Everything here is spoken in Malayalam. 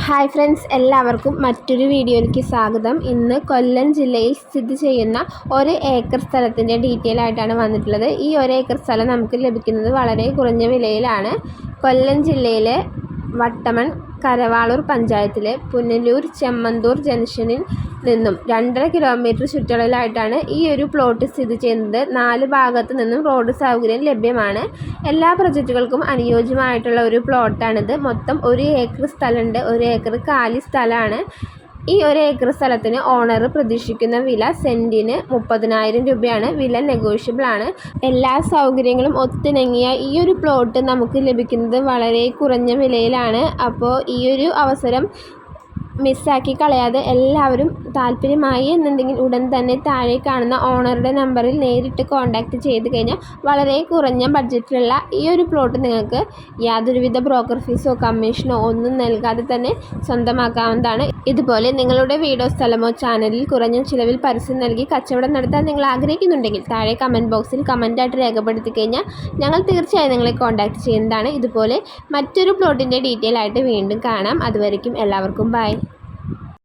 ഹായ് ഫ്രണ്ട്സ്, എല്ലാവർക്കും മറ്റൊരു വീഡിയോയിലേക്ക് സ്വാഗതം. ഇന്ന് കൊല്ലം ജില്ലയിൽ സ്ഥിതി ചെയ്യുന്ന 1 ഏക്കർ സ്ഥലത്തിൻ്റെ ഡീറ്റെയിൽ ആയിട്ടാണ് വന്നിട്ടുള്ളത്. ഈ 1 ഏക്കർ സ്ഥലം നമുക്ക് ലഭിക്കുന്നത് വളരെ കുറഞ്ഞ വിലയിലാണ്. കൊല്ലം ജില്ലയിലെ വട്ടമൺ കരവാളൂർ പഞ്ചായത്തിലെ പുനലൂർ ചെമ്മന്തൂർ ജംഗ്ഷനിൽ നിന്നും 2.5 കിലോമീറ്റർ ചുറ്റളവിലായിട്ടാണ് ഈ ഒരു പ്ലോട്ട് സ്ഥിതി ചെയ്യുന്നത്. 4 ഭാഗത്തു നിന്നും റോഡ് സൗകര്യം ലഭ്യമാണ്. എല്ലാ പ്രൊജക്റ്റുകൾക്കും അനുയോജ്യമായിട്ടുള്ള ഒരു പ്ലോട്ടാണിത്. മൊത്തം 1 ഏക്കർ സ്ഥലമുണ്ട്. 1 ഏക്കർ കാലി സ്ഥലമാണ്. ഈ 1 ഏക്കർ സ്ഥലത്തിന് ഓണർ പ്രതീക്ഷിക്കുന്ന വില സെൻറ്റിന് 30,000 രൂപയാണ്. വില നെഗോഷ്യബിൾ ആണ്. എല്ലാ സൗകര്യങ്ങളും ഒത്തിണങ്ങിയ ഈ ഒരു പ്ലോട്ട് നമുക്ക് ലഭിക്കുന്നത് വളരെ കുറഞ്ഞ വിലയിലാണ്. അപ്പോൾ ഈ ഒരു അവസരം മിസ്സാക്കി കളയാതെ എല്ലാവരും താല്പര്യമായി എന്നുണ്ടെങ്കിൽ ഉടൻ തന്നെ താഴെ കാണുന്ന ഓണറുടെ നമ്പറിൽ നേരിട്ട് കോൺടാക്റ്റ് ചെയ്ത് കഴിഞ്ഞാൽ വളരെ കുറഞ്ഞ ബഡ്ജറ്റിലുള്ള ഈ ഒരു പ്ലോട്ട് നിങ്ങൾക്ക് യാതൊരുവിധ ബ്രോക്കർ ഫീസോ കമ്മീഷനോ ഒന്നും നൽകാതെ തന്നെ സ്വന്തമാക്കാവുന്നതാണ്. ഇതുപോലെ നിങ്ങളുടെ വീടോ സ്ഥലമോ ചാനലിൽ കുറഞ്ഞ ചിലവിൽ പരസ്യം നൽകി കച്ചവടം നടത്താൻ നിങ്ങൾ ആഗ്രഹിക്കുന്നുണ്ടെങ്കിൽ താഴെ കമൻറ്റ് ബോക്സിൽ കമൻറ്റായിട്ട് രേഖപ്പെടുത്തി കഴിഞ്ഞാൽ ഞങ്ങൾ തീർച്ചയായും നിങ്ങളെ കോൺടാക്റ്റ് ചെയ്യുന്നതാണ്. ഇതുപോലെ മറ്റൊരു പ്ലോട്ടിൻ്റെ ഡീറ്റെയിൽ ആയിട്ട് വീണ്ടും കാണാം. അതുവരയ്ക്കും എല്ലാവർക്കും ബൈ.